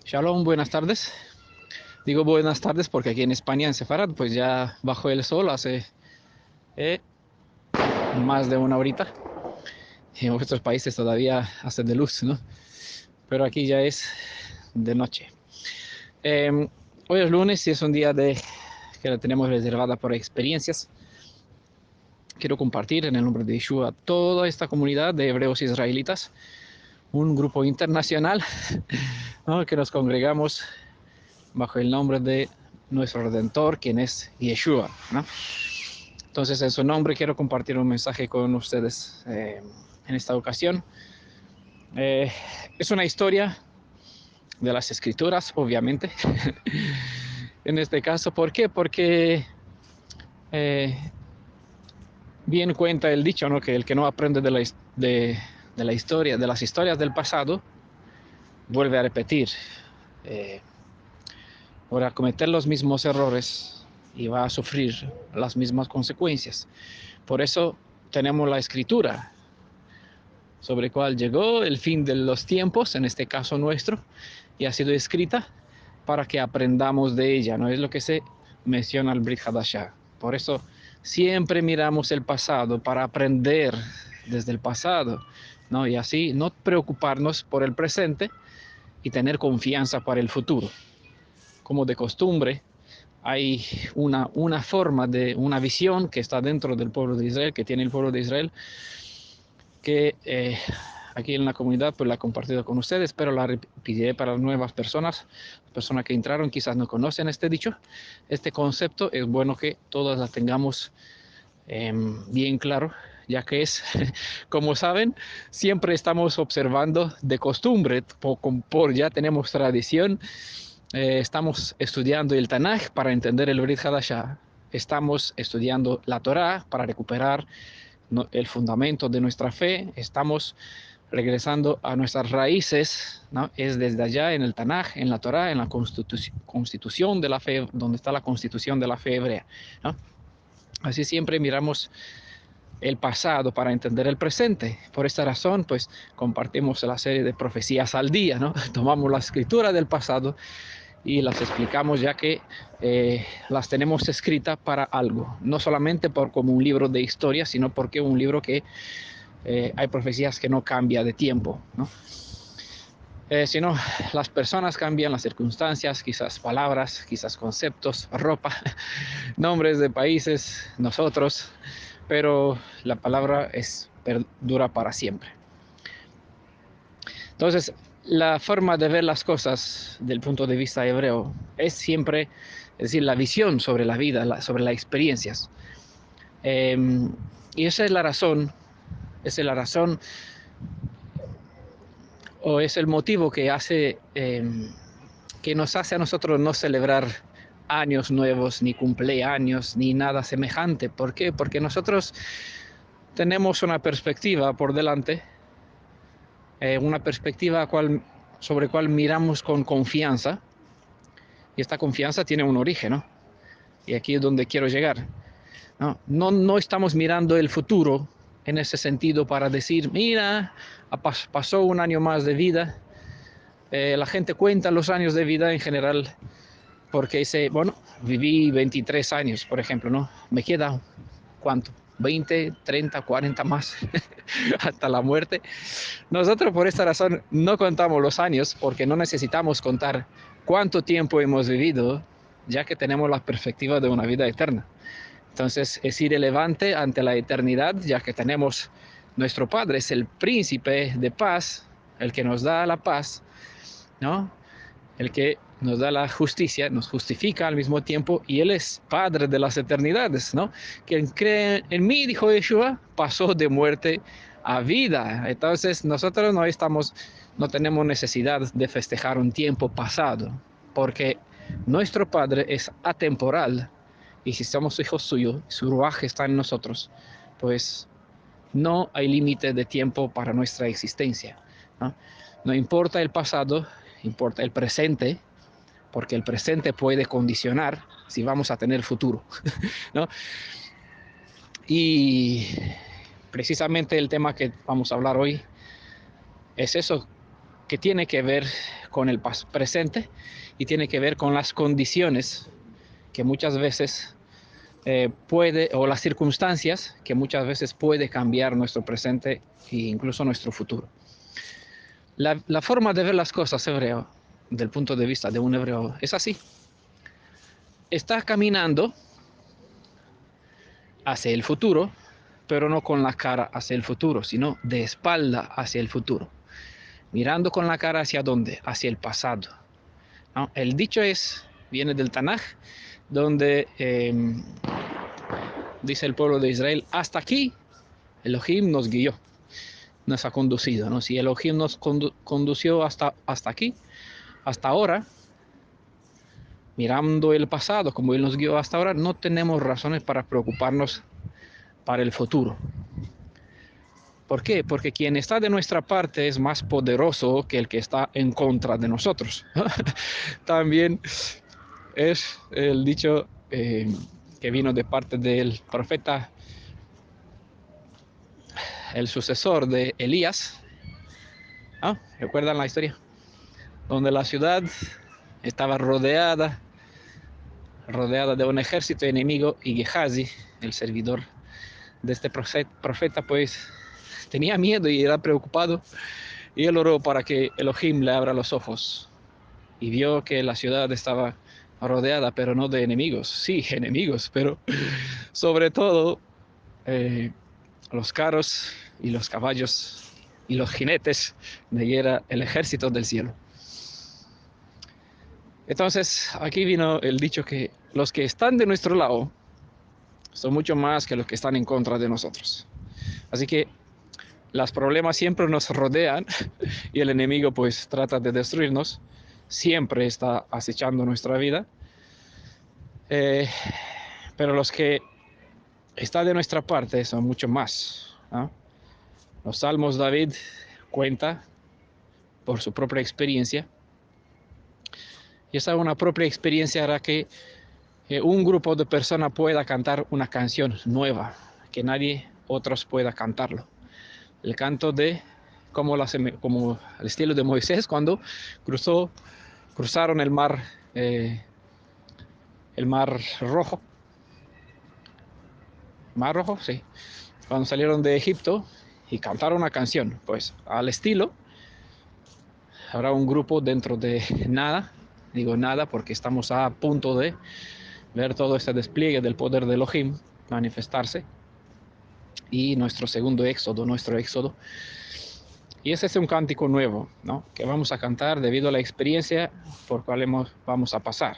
Shalom, buenas tardes. Digo buenas tardes porque aquí en España, en Sefarad, pues ya bajó el sol hace eh, más de una horita. En otros países todavía hace de luz, ¿no? Pero aquí ya es de noche. Eh, Hoy es lunes y es un día que la tenemos reservada por experiencias. Quiero compartir en el nombre de Yeshua a toda esta comunidad de hebreos israelitas, un grupo internacional, ¿no? Que nos congregamos bajo el nombre de nuestro Redentor, quien es Yeshua, ¿no? Entonces, en su nombre quiero compartir un mensaje con ustedes en esta ocasión. Eh, es una historia de las escrituras, obviamente. En este caso, ¿por qué? Porque eh, bien cuenta el dicho, ¿no? Que el que no aprende de la historia, de las historias del pasado, vuelve a repetir, eh, o a cometer los mismos errores y va a sufrir las mismas consecuencias. Por eso tenemos la escritura, sobre cuál llegó el fin de los tiempos, en este caso nuestro, y ha sido escrita para que aprendamos de ella, ¿no? Es lo que se menciona al Brit Hadashah. Por eso siempre miramos el pasado para aprender desde el pasado, ¿no? Y así no preocuparnos por el presente y tener confianza para el futuro. Como de costumbre, hay una forma de una visión que está dentro del pueblo de Israel, que tiene el pueblo de Israel, que aquí en la comunidad pues la he compartido con ustedes, pero la repetiré para las nuevas personas que entraron quizás no conocen este dicho, este concepto. Es bueno que todas la tengamos bien claro, ya que es, como saben, siempre estamos observando de costumbre, por ya tenemos tradición. Estamos estudiando el Tanaj para entender el Brit Hadashah, estamos estudiando la Torá para recuperar el fundamento de nuestra fe, estamos regresando a nuestras raíces, ¿no? Es desde allá en el Tanaj, en la Torá, en la constitución de la fe, donde está la constitución de la fe hebrea, ¿no? Así siempre miramos el pasado para entender el presente. Por esta razón, pues compartimos la serie de profecías al día, ¿no? Tomamos la escritura del pasado y las explicamos, ya que las tenemos escritas para algo, no solamente por como un libro de historia, sino porque un libro que hay profecías que no cambia de tiempo, ¿no? Sino las personas cambian, las circunstancias, quizás palabras, quizás conceptos, ropa, nombres de países, nosotros, pero la palabra dura para siempre. Entonces, la forma de ver las cosas del punto de vista hebreo es siempre, es decir, la visión sobre la vida, sobre las experiencias. Eh, y esa es la razón o es el motivo que nos hace a nosotros no celebrar años nuevos, ni cumpleaños, ni nada semejante. ¿Por qué? Porque nosotros tenemos una perspectiva por delante, una perspectiva sobre cual miramos con confianza, y esta confianza tiene un origen, ¿no? Y aquí es donde quiero llegar. No estamos mirando el futuro en ese sentido para decir, mira, pasó un año más de vida. La gente cuenta los años de vida en general porque dice, bueno, viví 23 años, por ejemplo, ¿no? Me queda, ¿cuánto? 20, 30, 40 más hasta la muerte. Nosotros por esta razón no contamos los años porque no necesitamos contar cuánto tiempo hemos vivido, ya que tenemos la perspectiva de una vida eterna. Entonces es irrelevante ante la eternidad, ya que tenemos nuestro Padre, es el príncipe de paz, el que nos da la paz, ¿no? El que nos da la justicia, nos justifica al mismo tiempo, y Él es Padre de las eternidades, ¿no? Quien cree en mí, dijo Yeshua, pasó de muerte a vida. Entonces nosotros no tenemos necesidad de festejar un tiempo pasado, porque nuestro Padre es atemporal, y si somos hijos suyos, su ruaj está en nosotros, pues no hay límite de tiempo para nuestra existencia, ¿no? No importa el pasado, importa el presente, porque el presente puede condicionar si vamos a tener futuro, ¿no? Y precisamente el tema que vamos a hablar hoy es eso, que tiene que ver con el presente y tiene que ver con las condiciones que muchas veces puede, o las circunstancias que muchas veces puede cambiar nuestro presente e incluso nuestro futuro. La forma de ver las cosas hebreo, del punto de vista de un hebreo, es así. Está caminando hacia el futuro, pero no con la cara hacia el futuro, sino de espalda hacia el futuro. Mirando con la cara hacia dónde, hacia el pasado. ¿No? El dicho viene del Tanaj, donde dice el pueblo de Israel, hasta aquí Elohim nos guió, nos ha conducido. ¿No? Si Elohim nos condució hasta aquí, hasta ahora, mirando el pasado como Él nos guió hasta ahora, no tenemos razones para preocuparnos para el futuro. ¿Por qué? Porque quien está de nuestra parte es más poderoso que el que está en contra de nosotros. También es el dicho que vino de parte del profeta, el sucesor de Elías. ¿Ah? ¿Recuerdan la historia? Donde la ciudad estaba rodeada de un ejército enemigo y Gehazi, el servidor de este profeta, pues tenía miedo y era preocupado, y él oró para que Elohim le abra los ojos y vio que la ciudad estaba rodeada, pero no de enemigos, sí, enemigos, pero sobre todo los carros y los caballos y los jinetes de guerra, el ejército del cielo. Entonces aquí vino el dicho que los que están de nuestro lado son mucho más que los que están en contra de nosotros. Así que los problemas siempre nos rodean y el enemigo pues trata de destruirnos, siempre está acechando nuestra vida, pero los que están de nuestra parte son mucho más, ¿no? Los Salmos David cuenta por su propia experiencia, y esa una propia experiencia hará que un grupo de personas pueda cantar una canción nueva, que nadie otros pueda cantarlo. El canto de como el estilo de Moisés cuando cruzaron el mar Rojo. Mar Rojo, sí. Cuando salieron de Egipto y cantaron una canción, pues al estilo, habrá un grupo dentro de nada, digo nada porque estamos a punto de ver todo este despliegue del poder de Elohim manifestarse y nuestro éxodo. Y ese es un cántico nuevo, ¿no? Que vamos a cantar debido a la experiencia por cual vamos a pasar.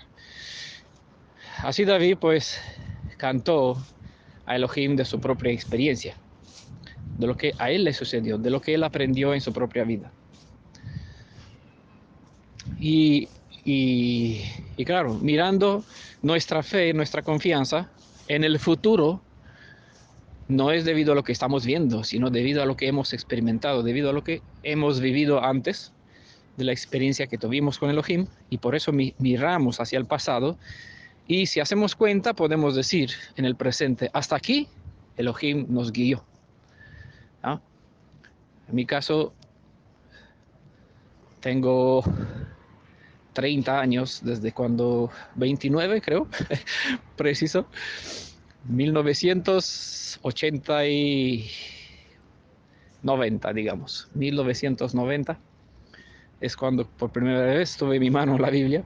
Así David pues cantó a Elohim de su propia experiencia, de lo que a él le sucedió, de lo que él aprendió en su propia vida. Y claro, mirando nuestra fe, nuestra confianza en el futuro, no es debido a lo que estamos viendo, sino debido a lo que hemos experimentado, debido a lo que hemos vivido antes de la experiencia que tuvimos con Elohim, y por eso miramos hacia el pasado, y si hacemos cuenta podemos decir en el presente, hasta aquí Elohim nos guió, ¿no? En mi caso tengo 30 años, desde cuando 29 creo, preciso, 1980 y 90, digamos, 1990 es cuando por primera vez tuve en mi mano la Biblia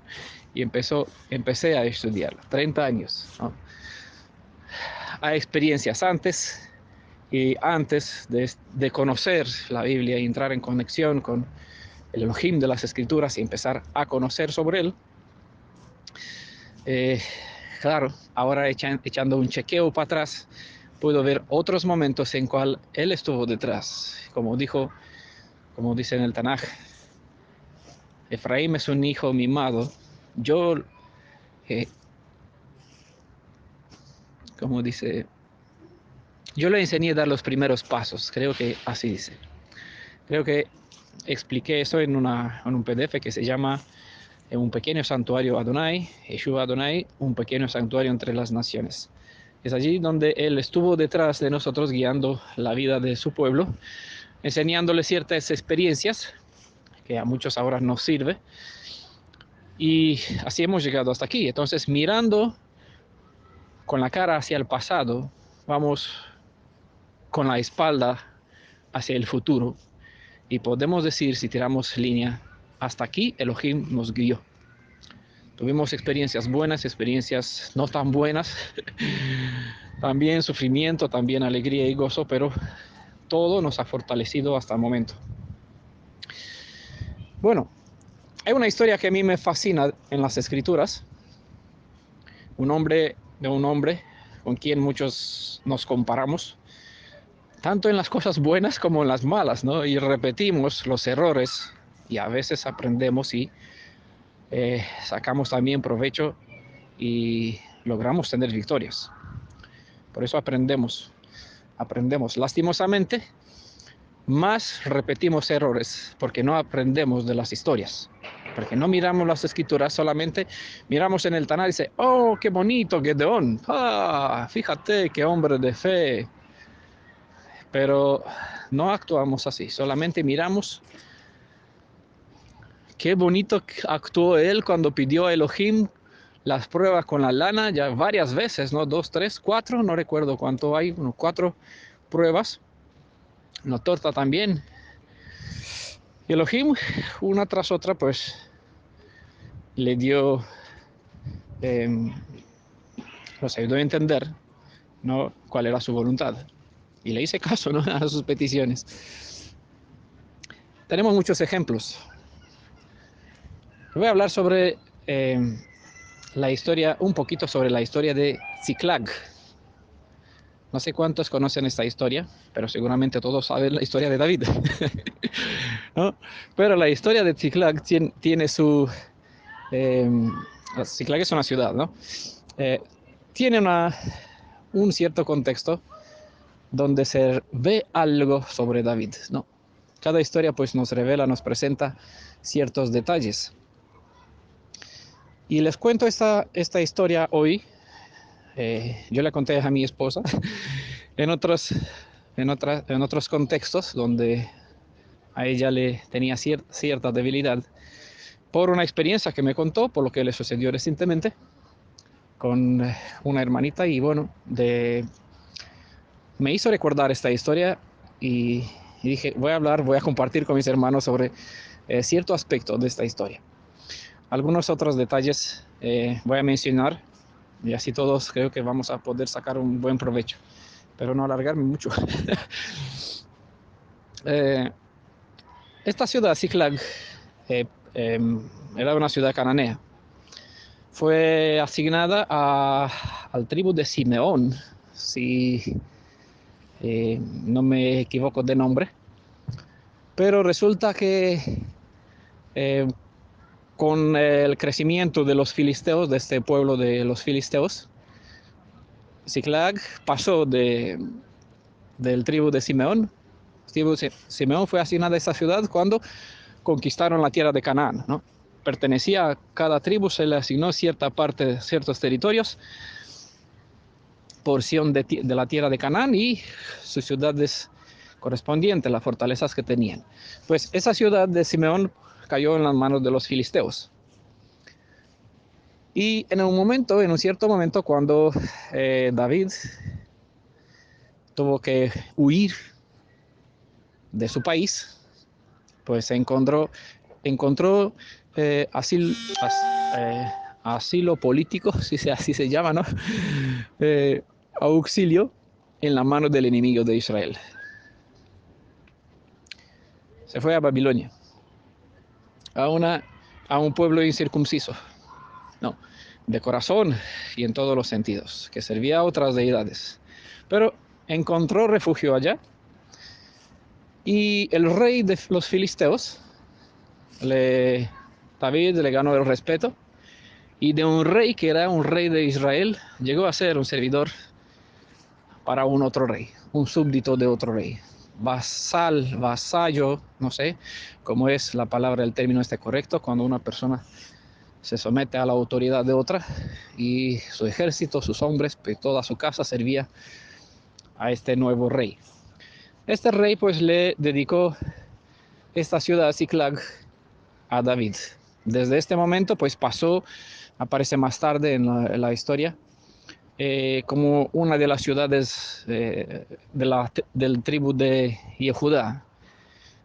y empecé a estudiarla, 30 años, ¿no? Hay experiencias antes, y antes de conocer la Biblia y entrar en conexión con el Elohim de las Escrituras y empezar a conocer sobre él, claro, ahora echando un chequeo para atrás, puedo ver otros momentos en cual él estuvo detrás, como dice en el Tanaj, Efraín es un hijo mimado, yo, como dice, yo le enseñé a dar los primeros pasos, creo que así dice. Creo que expliqué eso en un PDF que se llama Un pequeño santuario Adonai, Yeshua Adonai, un pequeño santuario entre las naciones. Es allí donde él estuvo detrás de nosotros guiando la vida de su pueblo, enseñándole ciertas experiencias que a muchos ahora nos sirve. Y así hemos llegado hasta aquí. Entonces, mirando con la cara hacia el pasado, vamos con la espalda hacia el futuro. Y podemos decir, si tiramos línea, hasta aquí Elohim nos guió. Tuvimos experiencias buenas, experiencias no tan buenas, también sufrimiento, también alegría y gozo, pero todo nos ha fortalecido hasta el momento. Bueno, hay una historia que a mí me fascina en las escrituras. Un hombre con quien muchos nos comparamos, tanto en las cosas buenas como en las malas, ¿no? Y repetimos los errores y a veces aprendemos y sacamos también provecho y logramos tener victorias. Por eso aprendemos. Lastimosamente, más repetimos errores porque no aprendemos de las historias. Porque no miramos las escrituras, solamente miramos en el Taná y dice, oh, qué bonito Gedeón, fíjate qué hombre de fe. Pero no actuamos así, solamente miramos qué bonito actuó él cuando pidió a Elohim las pruebas con la lana, ya varias veces, ¿no? 2, 3, 4, no recuerdo cuánto hay, 4 pruebas. La torta también. Y Elohim, una tras otra, pues le dio, nos ayudó a entender, ¿no?, cuál era su voluntad. Y le hice caso, ¿no?, a sus peticiones. Tenemos muchos ejemplos. Voy a hablar sobre la historia, un poquito sobre la historia de Ziklag. No sé cuántos conocen esta historia, pero seguramente todos saben la historia de David. ¿No? Pero la historia de Ziklag tiene su... Ziklag es una ciudad, ¿no? Tiene un cierto contexto donde se ve algo sobre David, ¿no? Cada historia pues nos revela, nos presenta ciertos detalles. Y les cuento esta historia hoy. Yo le conté a mi esposa en otros contextos donde a ella le tenía cierta debilidad por una experiencia que me contó, por lo que le sucedió recientemente con una hermanita, y bueno, me hizo recordar esta historia y dije, voy a compartir con mis hermanos sobre cierto aspecto de esta historia. Algunos otros detalles voy a mencionar y así todos creo que vamos a poder sacar un buen provecho, pero no alargarme mucho. Esta ciudad, Ziklag, era una ciudad cananea. Fue asignada al tribu de Simeón, si no me equivoco de nombre. Pero resulta que con el crecimiento de los filisteos, de este pueblo de los filisteos, Ziklag pasó del tribu de Simeón. Simeón fue asignada a esta ciudad cuando conquistaron la tierra de Canaán, ¿no? Pertenecía a cada tribu, se le asignó cierta parte, ciertos territorios, porción de la tierra de Canaán y sus ciudades correspondientes, las fortalezas que tenían. Pues esa ciudad de Simeón cayó en las manos de los filisteos. Y en un cierto momento, cuando David tuvo que huir de su país, pues encontró asilo político, si así se llama, ¿no? Auxilio en la mano del enemigo de Israel. Se fue a Babilonia, a un pueblo incircunciso, no, de corazón y en todos los sentidos, que servía a otras deidades, pero encontró refugio allá. Y el rey de los filisteos, David le ganó el respeto, y de un rey que era un rey de Israel, llegó a ser un servidor para un otro rey, un súbdito de otro rey, vasallo, no sé cómo es la palabra, el término esté correcto, cuando una persona se somete a la autoridad de otra, y su ejército, sus hombres, pues toda su casa servía a este nuevo rey. Este rey pues le dedicó esta ciudad, Ziklag, a David. Desde este momento, pues pasó, aparece más tarde en la historia, como una de las ciudades del tribu de Yehudá,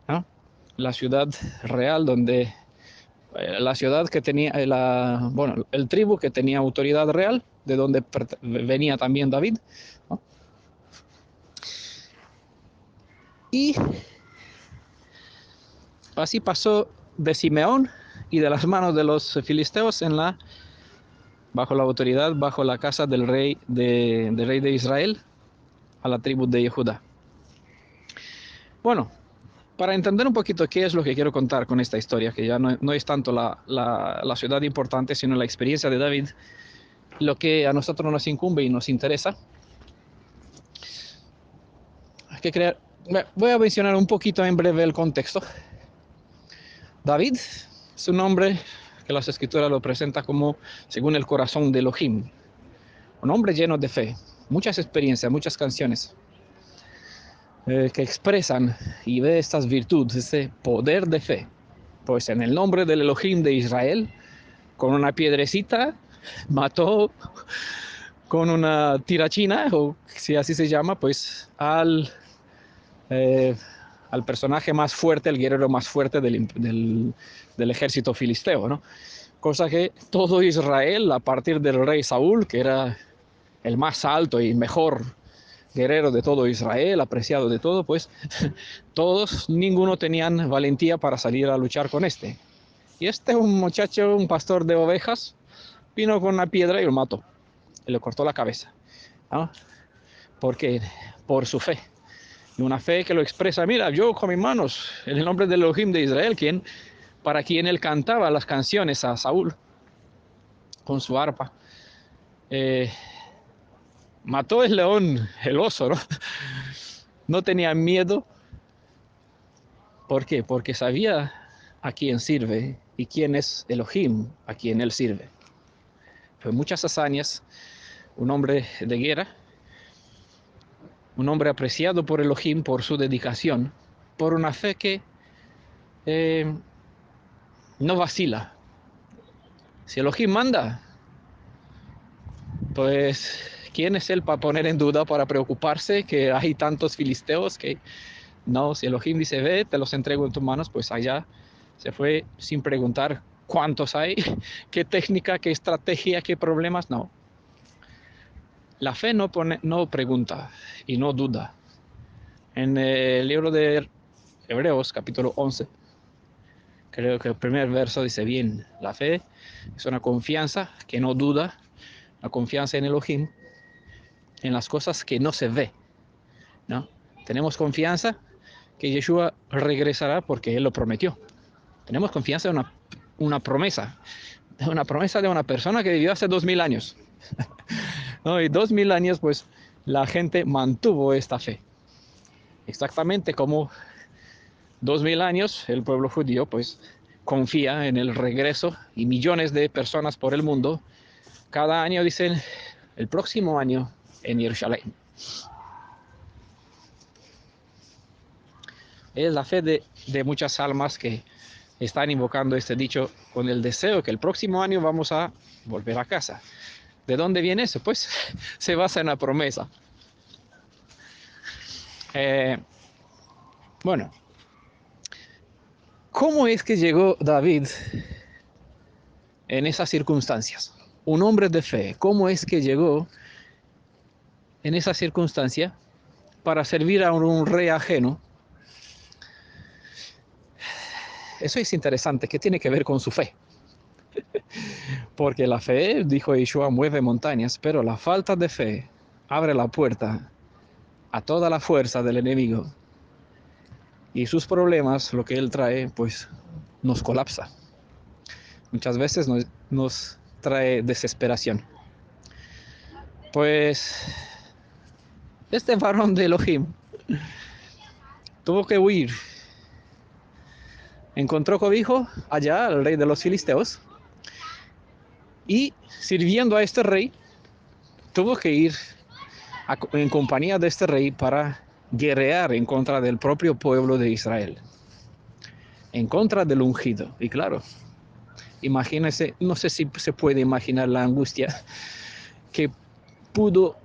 ¿no? La ciudad real donde la ciudad que tenía, bueno, el tribu que tenía autoridad real, de donde venía también David, ¿no? Y así pasó de Simeón y de las manos de los filisteos bajo la autoridad, bajo la casa del rey de Israel, a la tribu de Judá. Bueno, para entender un poquito qué es lo que quiero contar con esta historia, que ya no es tanto la ciudad importante, sino la experiencia de David, lo que a nosotros nos incumbe y nos interesa, es que voy a mencionar un poquito en breve el contexto. David es un hombre que las escrituras lo presenta como según el corazón de Elohim, un hombre lleno de fe, muchas experiencias, muchas canciones que expresan y ve estas virtudes, ese poder de fe. Pues en el nombre del Elohim de Israel, con una piedrecita, mató con una tirachina, o si así se llama, pues al personaje más fuerte, el guerrero más fuerte del ejército filisteo, ¿no? Cosa que todo Israel, a partir del rey Saúl, que era el más alto y mejor guerrero de todo Israel, apreciado de todo, pues ninguno tenían valentía para salir a luchar con este. Y un muchacho, un pastor de ovejas, vino con una piedra y lo mató, y le cortó la cabeza, ¿no? Porque por su fe, y una fe que lo expresa, mira, yo con mis manos, en el nombre del Elohim de Israel, para quien él cantaba las canciones a Saúl, con su arpa, mató el león, el oso, ¿no? No tenía miedo. ¿Por qué? Porque sabía a quién sirve y quién es Elohim, a quien él sirve. Fue muchas hazañas, un hombre de guerra, un hombre apreciado por Elohim por su dedicación, por una fe que no vacila. Si Elohim manda, pues ¿quién es él para poner en duda, para preocuparse que hay tantos filisteos que no? Si Elohim dice, ve, te los entrego en tus manos, pues allá se fue sin preguntar cuántos hay, qué técnica, qué estrategia, qué problemas, no. La fe no pregunta y no duda. En el libro de Hebreos, capítulo 11, creo que el primer verso dice bien, la fe es una confianza que no duda, una confianza en Elohim, en las cosas que no se ve, ¿no? Tenemos confianza que Yeshua regresará porque Él lo prometió. Tenemos confianza en una promesa de una persona que vivió hace 2000 años. ¿No? Y 2000 años, pues, la gente mantuvo esta fe. Exactamente como 2000 años, el pueblo judío, pues, confía en el regreso y millones de personas por el mundo, cada año dicen, el próximo año en Jerusalén. Es la fe de muchas almas que están invocando este dicho con el deseo que el próximo año vamos a volver a casa. ¿De dónde viene eso? Pues se basa en la promesa. Bueno, ¿cómo es que llegó David en esas circunstancias? Un hombre de fe, ¿cómo es que llegó en esa circunstancia para servir a un rey ajeno? Eso es interesante, ¿qué tiene que ver con su fe? Porque la fe, dijo Yeshua, mueve montañas, pero la falta de fe abre la puerta a toda la fuerza del enemigo. Y sus problemas, lo que él trae, pues nos colapsa. Muchas veces nos trae desesperación. Pues este varón de Elohim tuvo que huir. Encontró cobijo allá al rey de los filisteos y sirviendo a este rey tuvo que ir en compañía de este rey para guerrear en contra del propio pueblo de Israel. en contra del ungido. Y claro, imagínese, no sé si se puede imaginar la angustia que pudo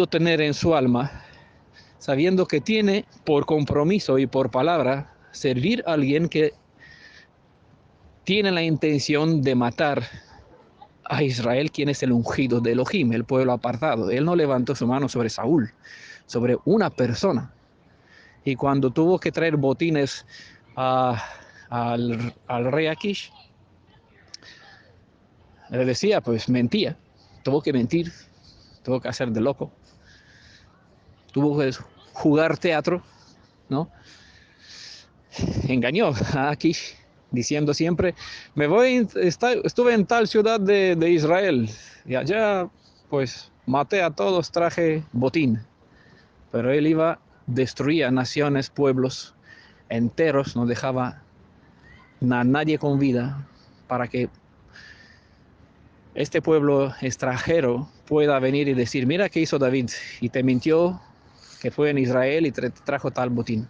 tener en su alma, sabiendo que tiene por compromiso y por palabra servir a alguien que tiene la intención de matar a Israel, quien es el ungido de Elohim, el pueblo apartado. Él no levantó su mano sobre Saúl, sobre una persona. Y cuando tuvo que traer botines al rey Akish, le decía, pues mentía, tuvo que mentir, tuvo que hacer de loco, tuvo que jugar teatro, ¿no? Engañó a Akish, diciendo siempre, estuve en tal ciudad de Israel, y allá, pues, maté a todos, traje botín. Pero él destruía naciones, pueblos enteros, no dejaba a nadie con vida para que este pueblo extranjero pueda venir y decir, mira qué hizo David, y te mintió que fue en Israel y te trajo tal botín.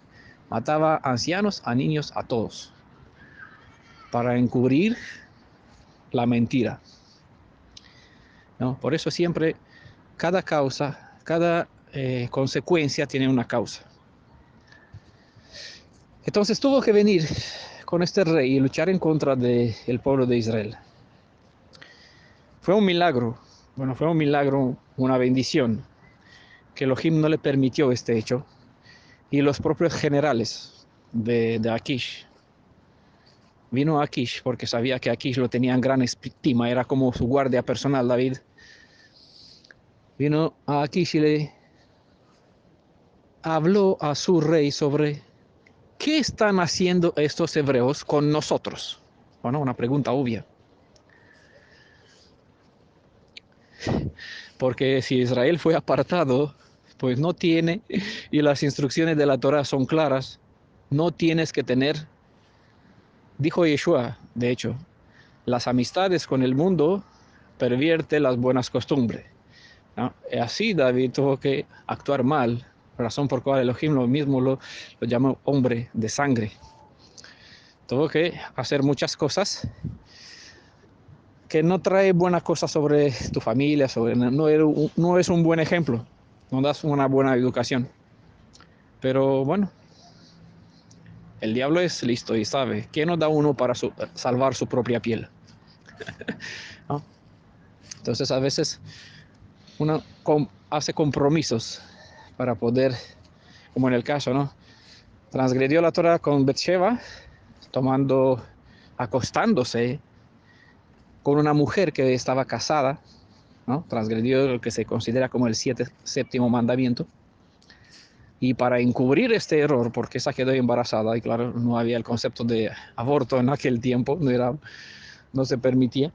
Mataba a ancianos, a niños, a todos, para encubrir la mentira, ¿no? Por eso siempre cada causa, cada consecuencia tiene una causa. Entonces tuvo que venir con este rey y luchar en contra del pueblo de Israel. Fue un milagro, fue un milagro, una bendición, que Elohim no le permitió este hecho. Y los propios generales de Akish, vino a Akish porque sabía que Akish lo tenía en gran estima, era como su guardia personal, David. Vino a Akish y le habló a su rey sobre qué están haciendo estos hebreos con nosotros. Bueno, una pregunta obvia. Porque si Israel fue apartado, pues no tiene, y las instrucciones de la Torah son claras, no tienes que tener, dijo Yeshua, de hecho, las amistades con el mundo pervierte las buenas costumbres, ¿no? Así David tuvo que actuar mal, razón por cual Elohim lo mismo lo llamó hombre de sangre. Tuvo que hacer muchas cosas que no trae buenas cosas sobre tu familia, no es un buen ejemplo, no das una buena educación. Pero bueno, el diablo es listo y sabe qué nos da uno para salvar su propia piel, ¿no? Entonces a veces uno hace compromisos para poder, como en el caso, ¿no? Transgredió la Torah con Betsheba, acostándose con una mujer que estaba casada, ¿no? Transgredió lo que se considera como el séptimo mandamiento. Y para encubrir este error, porque esa quedó embarazada, y claro, no había el concepto de aborto en aquel tiempo, no se permitía,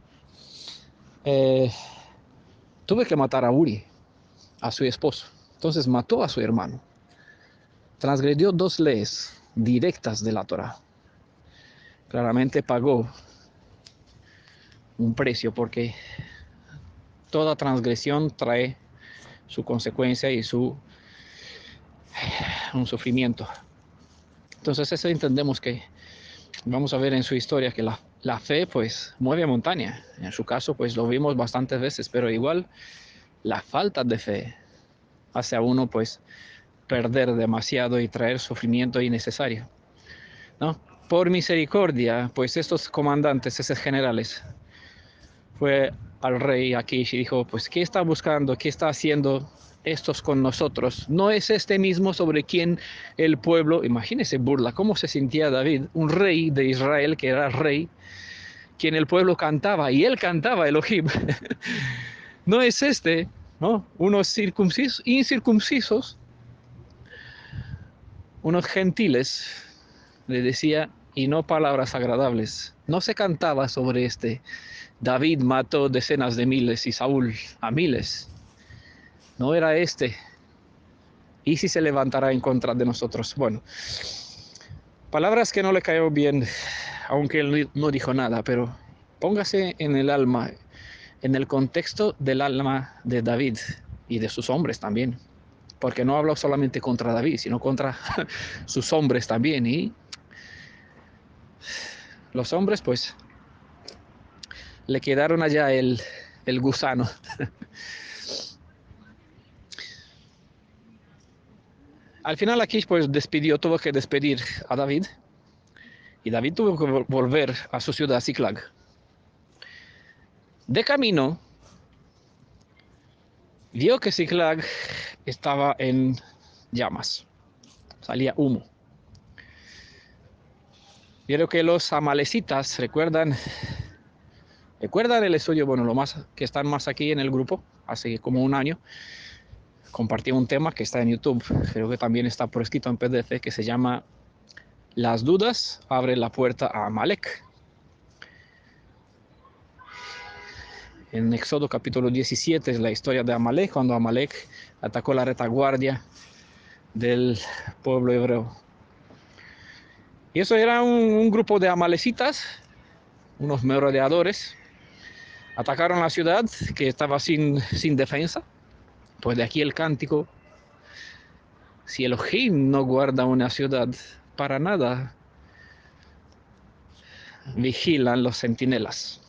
tuve que matar a Uri, a su esposo. Entonces mató a su hermano. Transgredió dos leyes directas de la Torah. Claramente pagó un precio, porque toda transgresión trae su consecuencia y un sufrimiento. Entonces eso entendemos que vamos a ver en su historia que la fe pues mueve montaña. En su caso pues lo vimos bastantes veces, pero igual la falta de fe hace a uno pues perder demasiado y traer sufrimiento innecesario, ¿no? Por misericordia, pues estos comandantes, esos generales, fue al rey Akish y dijo, pues ¿qué está buscando? ¿Qué está haciendo estos con nosotros? ¿No es este mismo sobre quien el pueblo, imagínese burla, cómo se sentía David, un rey de Israel que era rey, quien el pueblo cantaba, y él cantaba Elohim? ¿No es este, no? Unos incircuncisos, unos gentiles, le decía, y no palabras agradables. No se cantaba sobre este. David mató decenas de miles y Saúl a miles. No era este. ¿Y si se levantará en contra de nosotros? Bueno, palabras que no le cayó bien, aunque él no dijo nada, pero póngase en el alma, en el contexto del alma de David y de sus hombres también, porque no habló solamente contra David, sino contra sus hombres también. Y los hombres pues le quedaron allá el gusano. Al final Akish pues tuvo que despedir a David, y David tuvo que volver a su ciudad Ziklag. De camino vio que Ziklag estaba en llamas, salía humo. Vieron que los amalecitas, ¿recuerdan el estudio? Bueno, lo más que están más aquí en el grupo, hace como un año, compartí un tema que está en YouTube, creo que también está por escrito en PDF, que se llama Las dudas abren la puerta a Amalek. En Éxodo capítulo 17 es la historia de Amalek, cuando Amalek atacó la retaguardia del pueblo hebreo. Y eso era un grupo de amalecitas, unos merodeadores. Atacaron la ciudad que estaba sin defensa. Pues de aquí el cántico: si Elohim no guarda una ciudad, para nada vigilan los centinelas.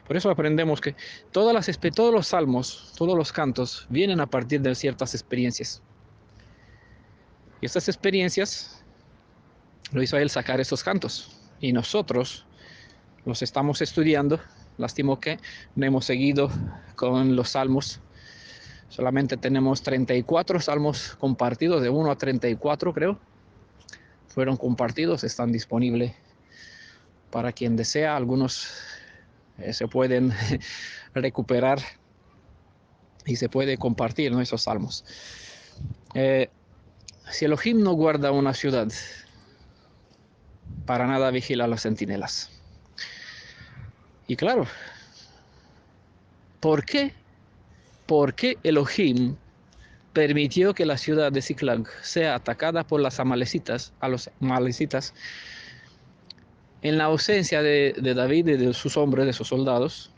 Por eso aprendemos que todos los salmos, todos los cantos vienen a partir de ciertas experiencias. Y estas experiencias lo hizo a él sacar estos cantos. Y nosotros los estamos estudiando. Lástima que no hemos seguido con los salmos. Solamente tenemos 34 salmos compartidos, de 1 a 34 creo. Fueron compartidos, están disponibles para quien desea. Algunos se pueden recuperar y se puede compartir, ¿no?, esos salmos. Si Elohim no guarda una ciudad, para nada vigila a los centinelas. Y claro, ¿por qué Elohim permitió que la ciudad de Ziklag sea atacada por los amalecitas, en la ausencia de David y de sus hombres, de sus soldados?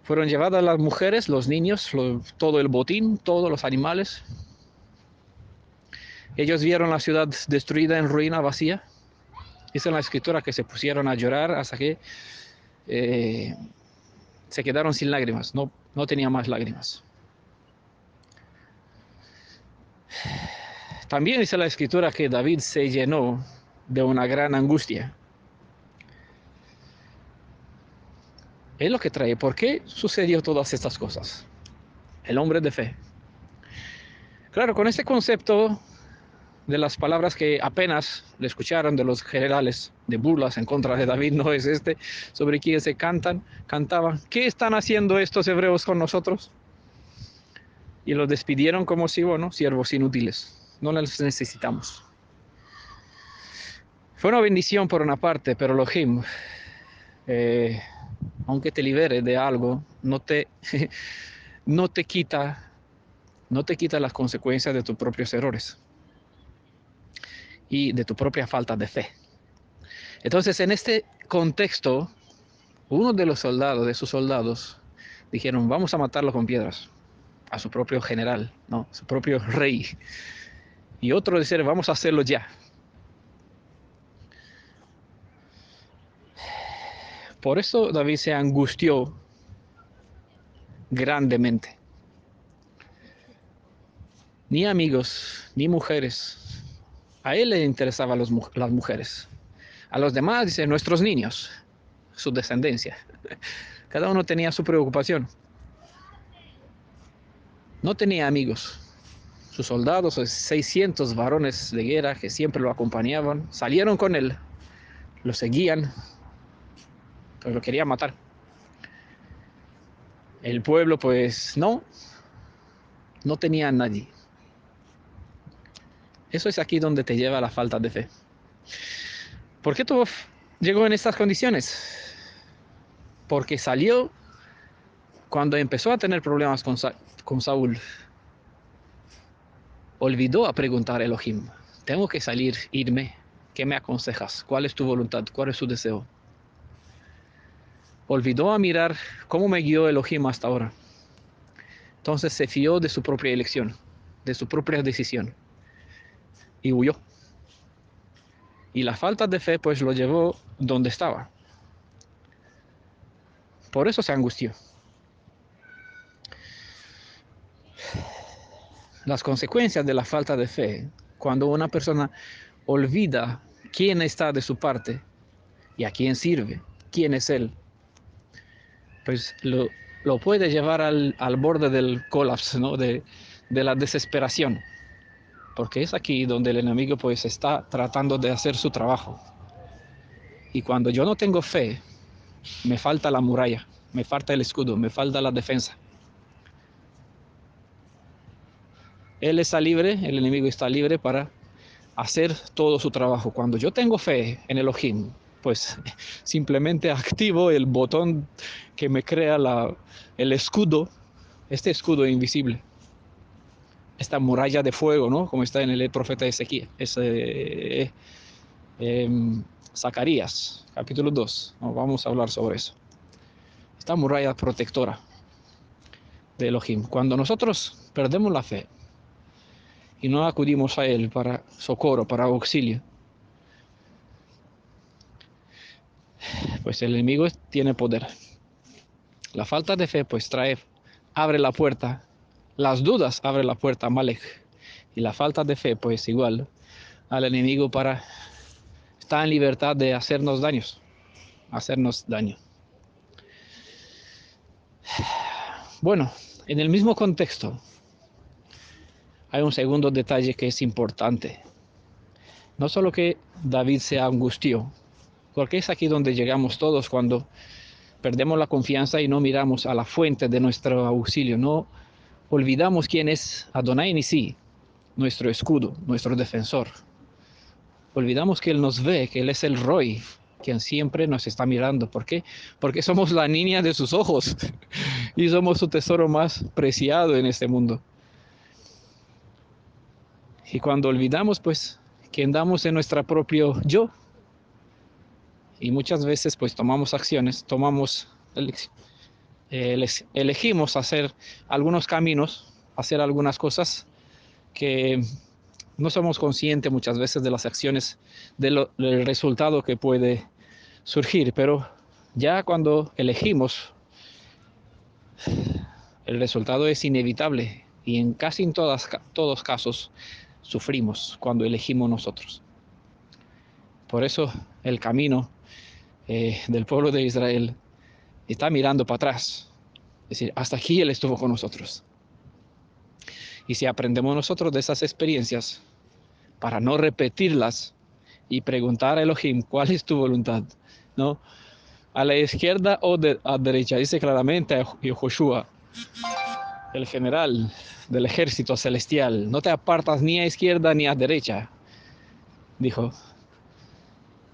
Fueron llevadas las mujeres, los niños, todo el botín, todos los animales. Ellos vieron la ciudad destruida, en ruina, vacía. Dice en la escritura que se pusieron a llorar hasta que se quedaron sin lágrimas, no tenía más lágrimas. También dice la escritura que David se llenó de una gran angustia. Es lo que trae. ¿Por qué sucedió todas estas cosas? El hombre de fe. Claro, con este concepto de las palabras que apenas le escucharon de los generales, de burlas en contra de David, no es sobre quien se cantaban. ¿Qué están haciendo estos hebreos con nosotros? Y los despidieron como si, bueno, siervos inútiles. No les necesitamos. Fue una bendición por una parte, pero Elohim, aunque te libere de algo, no te quita las consecuencias de tus propios errores y de tu propia falta de fe. Entonces, en este contexto, uno de sus soldados, dijeron: vamos a matarlo con piedras, a su propio general, no, su propio rey. Y otro dice: vamos a hacerlo ya. Por eso David se angustió grandemente. Ni amigos, ni mujeres. A él le interesaban las mujeres. A los demás, dice, nuestros niños, su descendencia. Cada uno tenía su preocupación. No tenía amigos. Sus soldados, 600 varones de guerra que siempre lo acompañaban, salieron con él, lo seguían, pero lo querían matar. El pueblo, pues, no tenía a nadie. Eso es aquí donde te lleva la falta de fe. ¿Por qué llegó en estas condiciones? Porque salió cuando empezó a tener problemas con Saúl. Olvidó a preguntar a Elohim: tengo que salir, irme, ¿qué me aconsejas? ¿Cuál es tu voluntad? ¿Cuál es tu deseo? Olvidó a mirar cómo me guió Elohim hasta ahora. Entonces se fió de su propia elección, de su propia decisión, y huyó. Y la falta de fe pues lo llevó donde estaba. Por eso se angustió. Las consecuencias de la falta de fe, cuando una persona olvida quién está de su parte y a quién sirve, quién es él, pues lo puede llevar al borde del colapso, ¿no? de la desesperación. Porque es aquí donde el enemigo pues está tratando de hacer su trabajo. Y cuando yo no tengo fe, me falta la muralla, me falta el escudo, me falta la defensa. Él está libre, el enemigo está libre para hacer todo su trabajo. Cuando yo tengo fe en Elohim, pues simplemente activo el botón que me crea el escudo, este escudo invisible, esta muralla de fuego, ¿no? Como está en el profeta Ezequiel, Zacarías, capítulo 2. ¿No? Vamos a hablar sobre eso. Esta muralla protectora de Elohim. Cuando nosotros perdemos la fe y no acudimos a Él para socorro, para auxilio, pues el enemigo tiene poder. La falta de fe pues abre la puerta, las dudas abren la puerta a Malek, y la falta de fe pues igual al enemigo para estar en libertad de hacernos daño. Bueno, en el mismo contexto hay un segundo detalle que es importante. No solo que David se angustió, porque es aquí donde llegamos todos cuando perdemos la confianza y no miramos a la fuente de nuestro auxilio, no olvidamos quién es Adonai Nisí, nuestro escudo, nuestro defensor. Olvidamos que Él nos ve, que Él es el Roy, quien siempre nos está mirando. ¿Por qué? Porque somos la niña de sus ojos y somos su tesoro más preciado en este mundo. Y cuando olvidamos, pues, que andamos en nuestro propio yo, y muchas veces, pues, tomamos acciones, elegimos hacer algunos caminos, hacer algunas cosas que no somos conscientes muchas veces de las acciones, del resultado que puede surgir, pero ya cuando elegimos, el resultado es inevitable y en casi todos casos sufrimos cuando elegimos nosotros. Por eso el camino del pueblo de Israel está mirando para atrás. Es decir, hasta aquí Él estuvo con nosotros. Y si aprendemos nosotros de esas experiencias, para no repetirlas y preguntar a Elohim cuál es tu voluntad, ¿no? A la izquierda o a derecha, dice claramente a Joshua, el general del ejército celestial, no te apartas ni a izquierda ni a derecha, dijo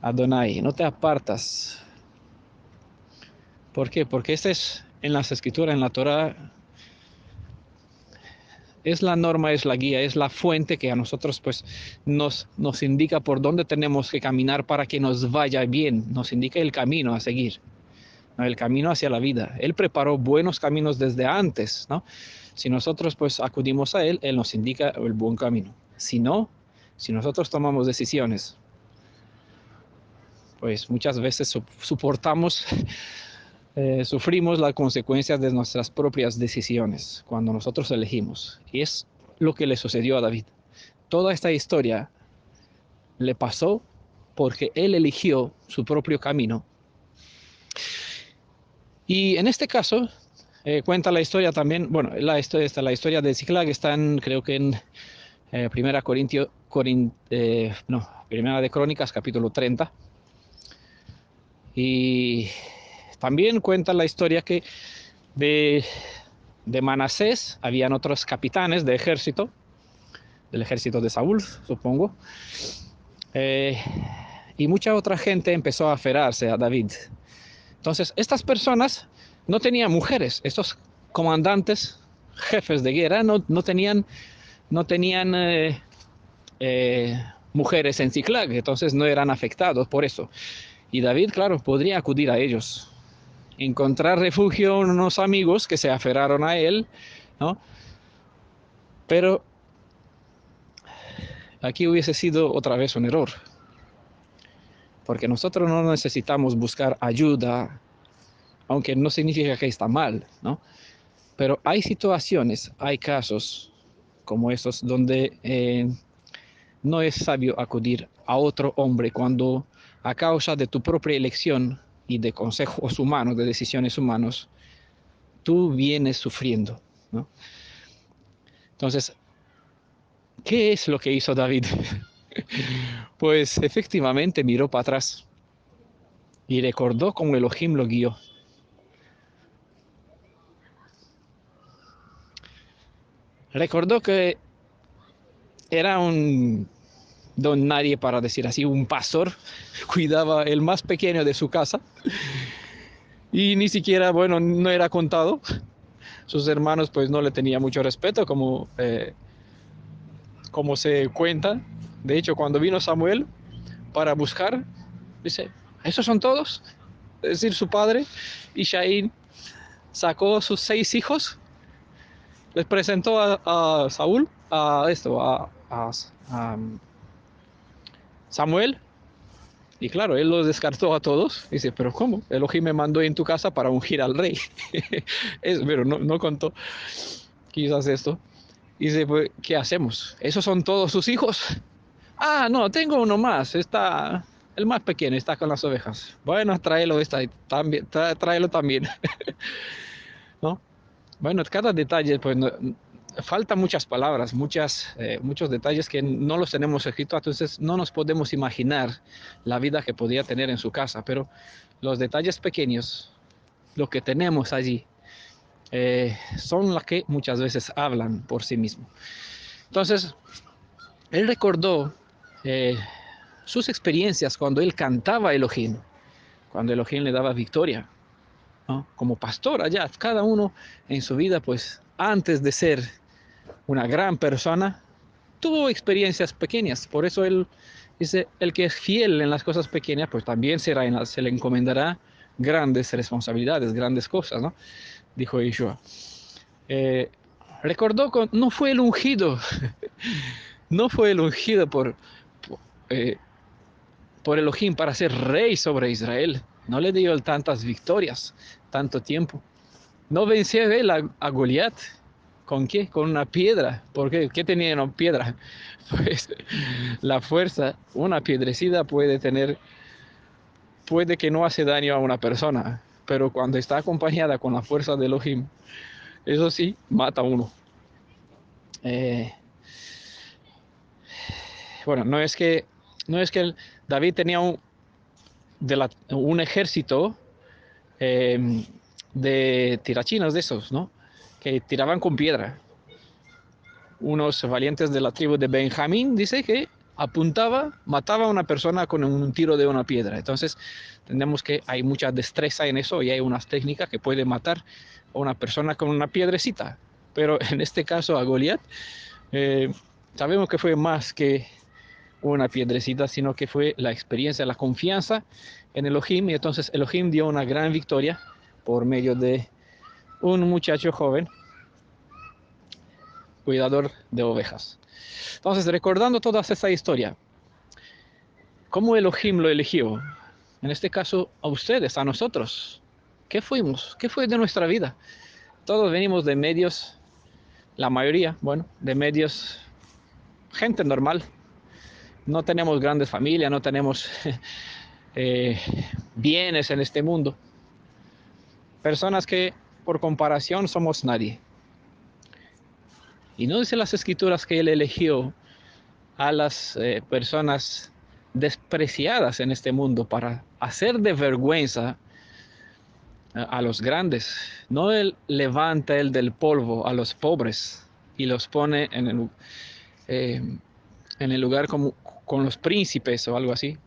Adonai, no te apartas. ¿Por qué? Porque este es en las escrituras, en la Torah, es la norma, es la guía, es la fuente que a nosotros pues nos indica por dónde tenemos que caminar para que nos vaya bien, nos indica el camino a seguir, ¿no? El camino hacia la vida. Él preparó buenos caminos desde antes, ¿no? Si nosotros pues acudimos a Él, Él nos indica el buen camino. Si no, si nosotros tomamos decisiones, pues muchas veces sufrimos las consecuencias de nuestras propias decisiones cuando nosotros elegimos. Y es lo que le sucedió a David. Toda esta historia le pasó porque él eligió su propio camino. Y en este caso, cuenta la historia también, bueno, la historia de Ziklag está creo que en Primera de Crónicas, capítulo 30. Y también cuenta la historia que de Manasés habían otros capitanes de ejército, del ejército de Saúl, supongo, y mucha otra gente empezó a aferrarse a David. Entonces, estas personas no tenían mujeres, estos comandantes, jefes de guerra, no tenían mujeres en Ziklag, entonces no eran afectados por eso. Y David, claro, podría acudir a ellos, encontrar refugio en unos amigos que se aferraron a él, ¿no? Pero aquí hubiese sido otra vez un error. porque nosotros no necesitamos buscar ayuda, aunque no significa que está mal, ¿no? Pero hay situaciones, hay casos como esos donde no es sabio acudir a otro hombre cuando a causa de tu propia elección y de consejos humanos, de decisiones humanos, tú vienes sufriendo, ¿no? Entonces, ¿qué es lo que hizo David? Pues efectivamente miró para atrás y recordó cómo Elohim lo guió. Recordó que era un don nadie, para decir así, un pastor, cuidaba el más pequeño de su casa y ni siquiera, bueno, no era contado. Sus hermanos pues no le tenían mucho respeto, como se cuenta. De hecho, cuando vino Samuel para buscar, dice, ¿esos son todos? Es decir, su padre, Ishaín, sacó sus 6 hijos, les presentó a Saúl, a Samuel, y claro, él los descartó a todos. Dice, pero ¿cómo? Elohim me mandó en tu casa para ungir al rey. Pero no contó quizás esto. Dice, pues, ¿qué hacemos? ¿Esos son todos sus hijos? Ah, no, tengo uno más. Está, el más pequeño, está con las ovejas. Bueno, también, tráelo también. ¿No? Bueno, cada detalle, pues, faltan muchas palabras, muchos detalles que no los tenemos escritos, entonces no nos podemos imaginar la vida que podía tener en su casa, pero los detalles pequeños, lo que tenemos allí, son las que muchas veces hablan por sí mismo. Entonces, él recordó eh, sus experiencias cuando él cantaba a Elohim, cuando Elohim le daba victoria, ¿no? Como pastor allá, cada uno en su vida, pues antes de ser una gran persona, tuvo experiencias pequeñas. Por eso él dice, el que es fiel en las cosas pequeñas, pues también se le encomendará grandes responsabilidades, grandes cosas, ¿no? Dijo Yeshua. Eh, recordó que no fue el ungido, no fue el ungido eh, por Elohim para ser rey sobre Israel. No le dio tantas victorias, tanto tiempo. No venció él a Goliat. ¿Con qué? Con una piedra. ¿Por qué? ¿Qué tenía una piedra? Pues la fuerza, una piedrecita puede que no hace daño a una persona, pero cuando está acompañada con la fuerza de Elohim, eso sí, mata a uno. Eh, bueno, no es que David tenía un ejército eh, de tirachinos de esos, ¿no? Que tiraban con piedra. Unos valientes de la tribu de Benjamín, dice que mataba a una persona con un tiro de una piedra. Entonces, tenemos que hay mucha destreza en eso y hay unas técnicas que puede matar a una persona con una piedrecita. Pero en este caso a Goliat, eh, sabemos que fue más que una piedrecita, sino que fue la experiencia, la confianza en Elohim. Y entonces Elohim dio una gran victoria por medio de un muchacho joven, cuidador de ovejas. Entonces, recordando toda esta historia, ¿cómo Elohim lo eligió? En este caso, a ustedes, a nosotros. ¿Qué fuimos? ¿Qué fue de nuestra vida? Todos venimos de medios, la mayoría, bueno, de medios, gente normal. No tenemos grandes familias, no tenemos eh, bienes en este mundo. Personas que, por comparación, somos nadie. Y no dice las escrituras que él eligió a las personas despreciadas en este mundo para hacer de vergüenza a los grandes. No él levanta él del polvo a los pobres y los pone en el lugar como, con los príncipes o algo así.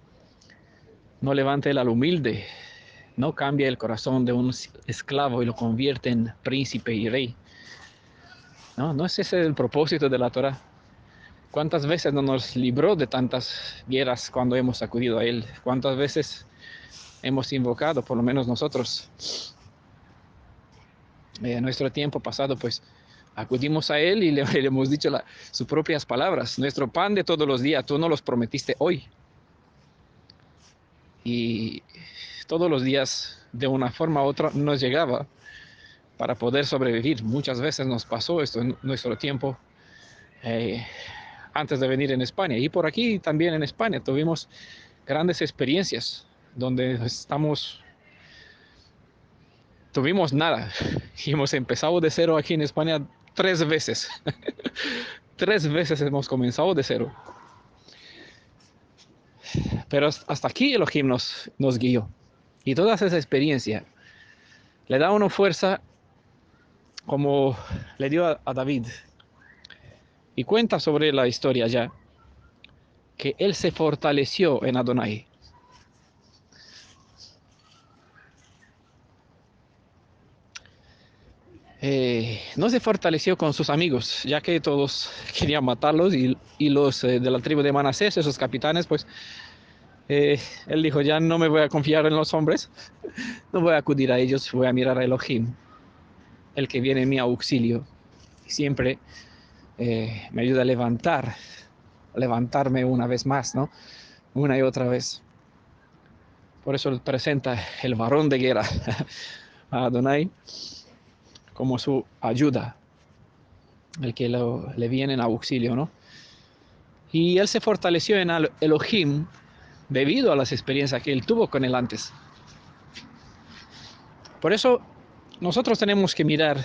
No levanta él al humilde. No cambia el corazón de un esclavo y lo convierte en príncipe y rey. No es ese el propósito de la Torah. ¿Cuántas veces no nos libró de tantas guerras cuando hemos acudido a Él? ¿Cuántas veces hemos invocado, por lo menos nosotros, en nuestro tiempo pasado, pues acudimos a Él y le hemos dicho sus propias palabras? Nuestro pan de todos los días, tú no los prometiste hoy. y todos los días, de una forma u otra, nos llegaba para poder sobrevivir. Muchas veces nos pasó esto en nuestro tiempo eh, antes de venir en España. Y por aquí también en España tuvimos grandes experiencias donde tuvimos nada y hemos empezado de cero aquí en España 3 veces. 3 veces hemos comenzado de cero. Pero hasta aquí Elohim nos guió. Y toda esa experiencia le da una fuerza como le dio a David. Y cuenta sobre la historia ya, que él se fortaleció en Adonai. No se fortaleció con sus amigos, ya que todos querían matarlos y los de la tribu de Manasés, esos capitanes, pues él dijo, ya no me voy a confiar en los hombres, no voy a acudir a ellos, voy a mirar a Elohim, el que viene en mi auxilio. Y siempre me ayuda a levantarme una vez más, ¿no? Una y otra vez. Por eso presenta el varón de guerra a Adonai como su ayuda, el que le viene en auxilio, ¿no? Y él se fortaleció en Elohim debido a las experiencias que él tuvo con él antes. Por eso nosotros tenemos que mirar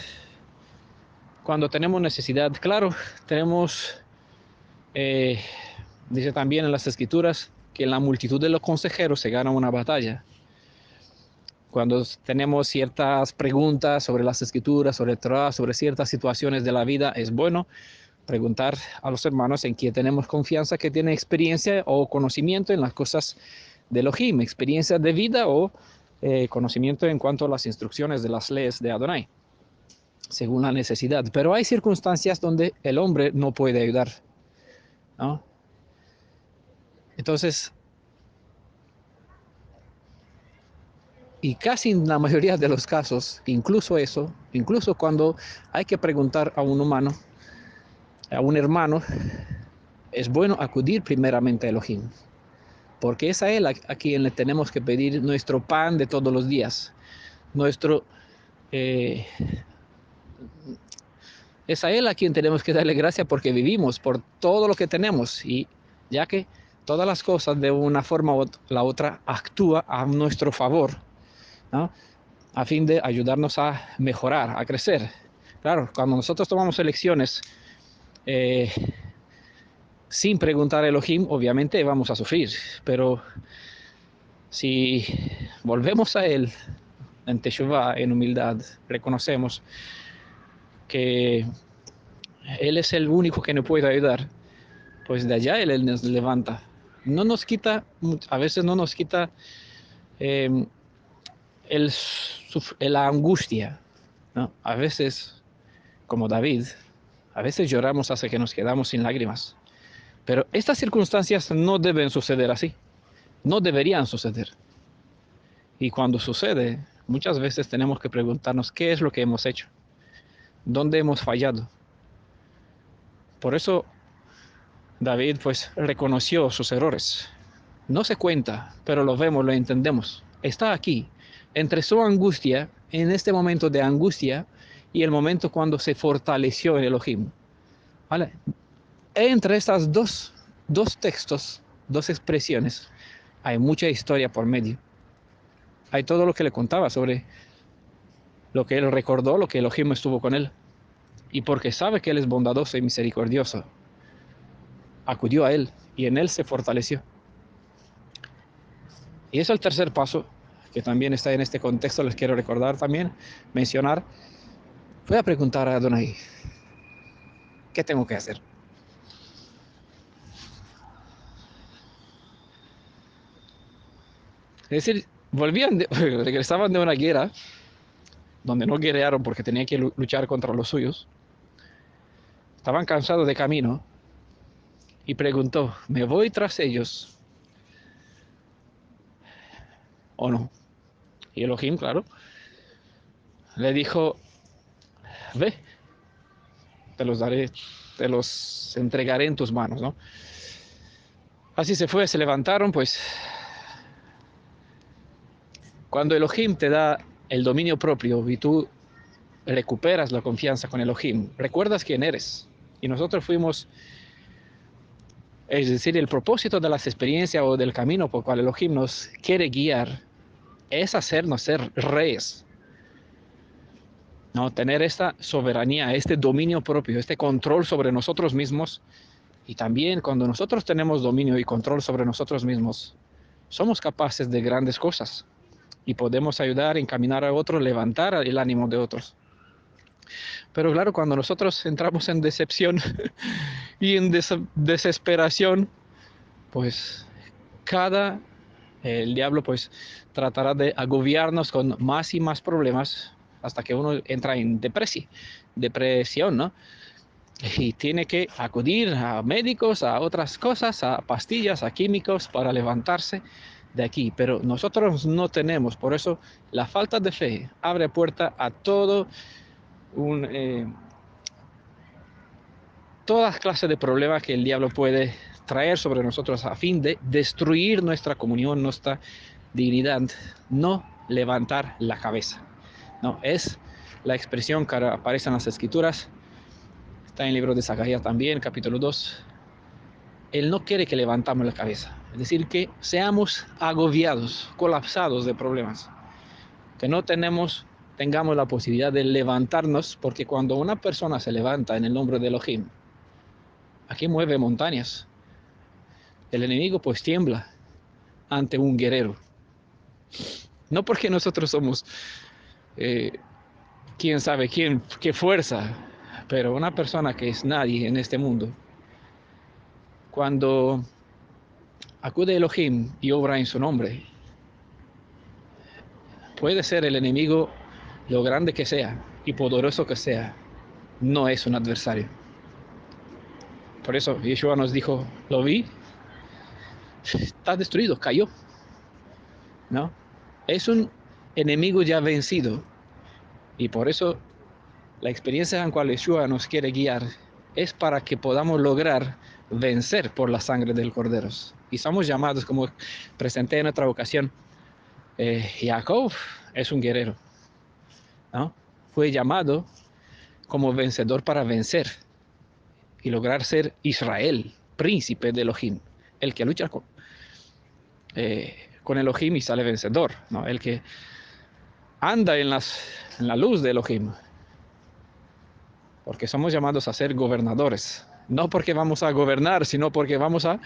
cuando tenemos necesidad. Claro, tenemos, dice también en las escrituras, que en la multitud de los consejeros se gana una batalla. Cuando tenemos ciertas preguntas sobre las escrituras, sobre el Torah, sobre ciertas situaciones de la vida, es bueno preguntar a los hermanos en quien tenemos confianza, que tienen experiencia o conocimiento en las cosas de Elohim, experiencia de vida o conocimiento en cuanto a las instrucciones de las leyes de Adonai, según la necesidad. Pero hay circunstancias donde el hombre no puede ayudar, ¿no? Entonces, y casi en la mayoría de los casos, incluso cuando hay que preguntar a un humano, a un hermano, es bueno acudir primeramente a Elohim, porque es a Él a quien le tenemos que pedir nuestro pan de todos los días, nuestro eh, es a Él a quien tenemos que darle gracias porque vivimos, por todo lo que tenemos, y ya que todas las cosas de una forma u la otra actúa a nuestro favor, ¿no? A fin de ayudarnos a mejorar, a crecer. Claro, cuando nosotros tomamos elecciones eh, sin preguntar a Elohim, obviamente vamos a sufrir, pero si volvemos a Él en Teshuvah, en humildad, reconocemos que Él es el único que nos puede ayudar, pues de allá Él nos levanta. No nos quita, a veces no nos quita eh, el, la angustia, ¿no? A veces, como David, a veces lloramos hasta que nos quedamos sin lágrimas. Pero estas circunstancias no deben suceder así, no deberían suceder. Y cuando sucede, muchas veces tenemos que preguntarnos qué es lo que hemos hecho, dónde hemos fallado. Por eso David pues reconoció sus errores. No se cuenta, pero lo vemos, lo entendemos. Está aquí, entre su angustia, en este momento de angustia, y el momento cuando se fortaleció en Elohim. ¿Vale? Entre estas dos textos, dos expresiones, hay mucha historia por medio. Hay todo lo que le contaba sobre lo que él recordó, lo que Elohim estuvo con él. Y porque sabe que él es bondadoso y misericordioso, acudió a él y en él se fortaleció. Y eso es el tercer paso, que también está en este contexto, les quiero recordar también, mencionar. Voy a preguntar a Adonai, ¿qué tengo que hacer? Es decir, regresaban de una guerra, donde no guerrearon porque tenían que luchar contra los suyos. Estaban cansados de camino y preguntó, ¿me voy tras ellos o no? Y Elohim, claro, le dijo, ve, te los daré, te los entregaré en tus manos, ¿no? Así se fue, se levantaron, pues Cuando Elohim te da el dominio propio y tú recuperas la confianza con Elohim, recuerdas quién eres. Y nosotros fuimos, es decir, el propósito de las experiencias o del camino por el cual Elohim nos quiere guiar es hacernos ser reyes, ¿no? Tener esta soberanía, este dominio propio, este control sobre nosotros mismos. Y también cuando nosotros tenemos dominio y control sobre nosotros mismos, somos capaces de grandes cosas y podemos ayudar, encaminar a otros, levantar el ánimo de otros. Pero claro, cuando nosotros entramos en decepción y en desesperación, pues el diablo pues tratará de agobiarnos con más y más problemas hasta que uno entra en depresión, ¿no? Y tiene que acudir a médicos, a otras cosas, a pastillas, a químicos para levantarse de aquí. Pero nosotros no tenemos, por eso la falta de fe abre puerta a todas clases de problemas que el diablo puede traer sobre nosotros a fin de destruir nuestra comunión, nuestra dignidad, no levantar la cabeza. No, es la expresión que aparece en las escrituras, está en el libro de Zacarías también, capítulo 2. Él no quiere que levantamos la cabeza, es decir, que seamos agobiados, colapsados de problemas, que no tengamos la posibilidad de levantarnos, porque cuando una persona se levanta en el nombre de Elohim, aquí mueve montañas. El enemigo pues tiembla ante un guerrero. No porque nosotros somos quién sabe qué fuerza, pero una persona que es nadie en este mundo, cuando acude Elohim y obra en su nombre, puede ser el enemigo lo grande que sea y poderoso que sea, no es un adversario. Por eso Yeshua nos dijo, lo vi, está destruido, cayó, ¿no? Es un enemigo ya vencido y por eso la experiencia en la cual Yeshua nos quiere guiar es para que podamos lograr vencer por la sangre del Cordero. Y somos llamados, como presenté en otra ocasión, Jacob es un guerrero, ¿no? Fue llamado como vencedor para vencer y lograr ser Israel, príncipe de Elohim, el que lucha con Elohim y sale vencedor, ¿no? El que anda en la luz de Elohim, porque somos llamados a ser gobernadores, no porque vamos a gobernar, sino porque vamos a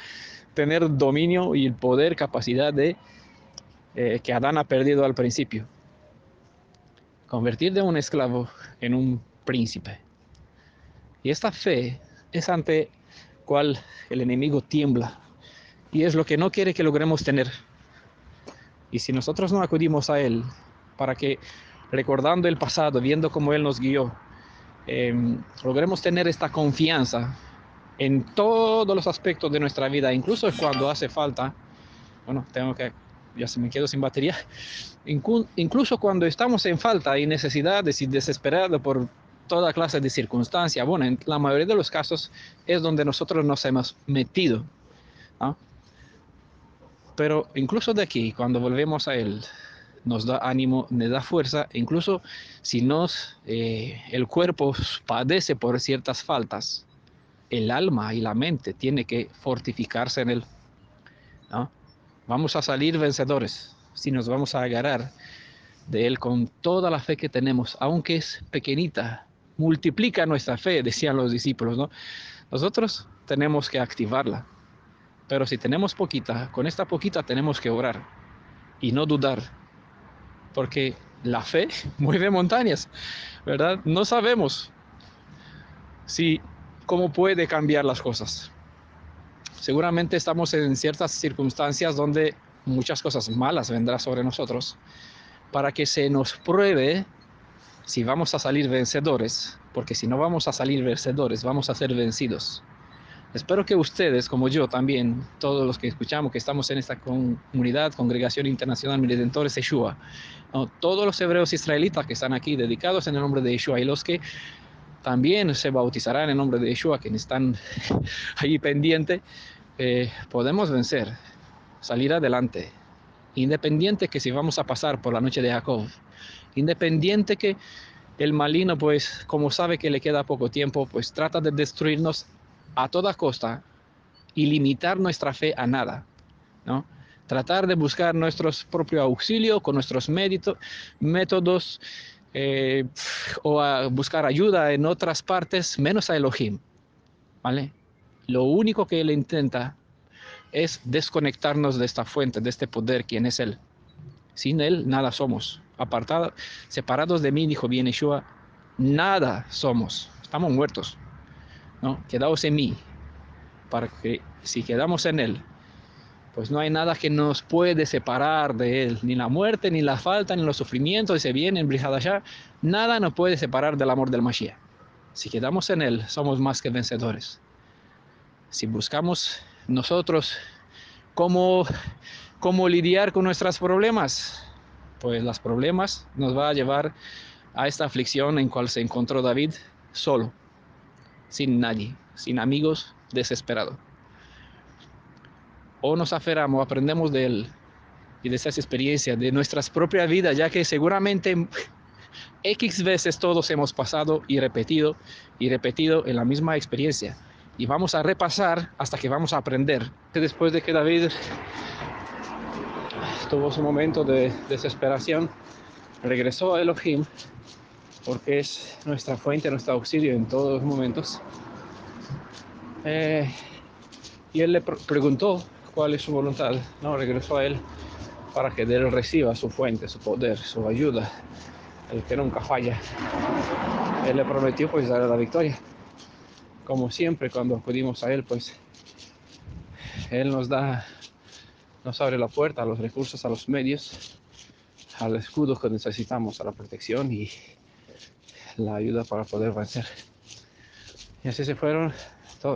tener dominio y el poder, capacidad de que Adán ha perdido al principio. Convertir de un esclavo en un príncipe. Y esta fe es ante cual el enemigo tiembla y es lo que no quiere que logremos tener. Y si nosotros no acudimos a él para que, recordando el pasado, viendo cómo él nos guió, logremos tener esta confianza en todos los aspectos de nuestra vida, incluso cuando hace falta, bueno, ya se me quedo sin batería, incluso cuando estamos en falta y necesidades y desesperados por toda clase de circunstancias, bueno, en la mayoría de los casos es donde nosotros nos hemos metido, ¿no? Pero incluso de aquí, cuando volvemos a él, nos da ánimo, nos da fuerza, incluso si el cuerpo padece por ciertas faltas, el alma y la mente tiene que fortificarse en él, ¿no? Vamos a salir vencedores si nos vamos a agarrar de él con toda la fe que tenemos, aunque es pequeñita, multiplica nuestra fe, decían los discípulos, ¿no? Nosotros tenemos que activarla, pero si tenemos poquita, con esta poquita tenemos que orar y no dudar, porque la fe mueve montañas, ¿verdad? No sabemos si cómo puede cambiar las cosas. Seguramente estamos en ciertas circunstancias donde muchas cosas malas vendrán sobre nosotros para que se nos pruebe si vamos a salir vencedores, porque si no vamos a salir vencedores, vamos a ser vencidos. Espero que ustedes, como yo también, todos los que escuchamos, que estamos en esta comunidad, Congregación Internacional Redentores Yeshua, ¿no? Todos los hebreos israelitas que están aquí dedicados en el nombre de Yeshua y los que también se bautizarán en el nombre de Yeshua, quienes están ahí pendientes, podemos vencer, salir adelante, Independiente que si vamos a pasar por la noche de Jacob, independiente que el maligno, pues como sabe que le queda poco tiempo, pues trata de destruirnos a toda costa y limitar nuestra fe a nada, ¿no? Tratar de buscar nuestro propio auxilio con nuestros métodos, eh, o a buscar ayuda en otras partes, menos a Elohim, ¿vale? Lo único que él intenta es desconectarnos de esta fuente, de este poder, quien es Él. Sin Él, nada somos. Apartados, separados de mí, dijo bien Yeshua, nada somos. Estamos muertos, ¿no? Quedaos en mí, para que si quedamos en Él, pues no hay nada que nos puede separar de Él, ni la muerte, ni la falta, ni los sufrimientos, y se viene en Brihadashah, nada nos puede separar del amor del Mashiach. Si quedamos en Él, somos más que vencedores. Si buscamos nosotros cómo lidiar con nuestros problemas, pues los problemas nos va a llevar a esta aflicción en cual se encontró David solo, sin nadie, sin amigos, desesperado. O nos aferramos, aprendemos de él y de esas experiencias, de nuestras propias vidas, ya que seguramente X veces todos hemos pasado y repetido en la misma experiencia. Y vamos a repasar hasta que vamos a aprender. Después de que David tuvo su momento de desesperación, regresó a Elohim, porque es nuestra fuente, nuestro auxilio en todos los momentos. Y él le preguntó cuál es su voluntad, ¿no? Regresó a él para que de él reciba su fuente, su poder, su ayuda, el que nunca falla. Él le prometió pues darle la victoria. Como siempre, cuando acudimos a él, pues él nos abre la puerta a los recursos, a los medios, al escudo que necesitamos, a la protección y la ayuda para poder vencer. Y así se fueron,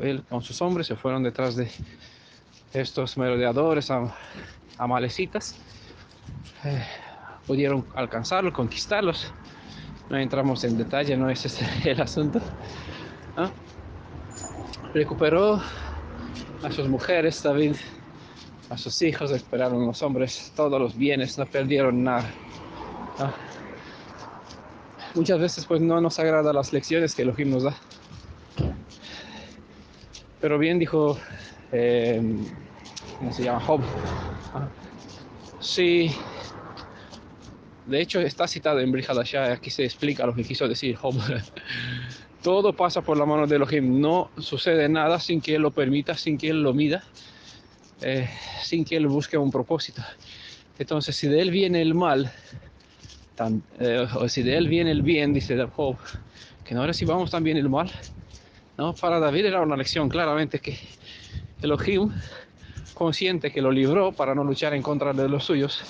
él con sus hombres se fueron detrás de estos merodeadores amalecitas. Pudieron alcanzarlos, conquistarlos. No entramos en detalle, no es ese el asunto, ¿no? Recuperó a sus mujeres, David, a sus hijos, recuperaron los hombres, todos los bienes, no perdieron nada, ¿no? Muchas veces pues no nos agrada las lecciones que Elohim nos da, pero bien dijo, ¿cómo se llama? Job. Sí, de hecho está citado en Brit Hadashah, aquí se explica lo que quiso decir Job. Todo pasa por la mano de Elohim, no sucede nada sin que Él lo permita, sin que Él lo mida, sin que Él busque un propósito. Entonces, si de Él viene el mal, o si de Él viene el bien, dice Job, que no recibamos también el mal, ¿no? Para David era una lección claramente que Elohim, consciente que lo libró para no luchar en contra de los suyos,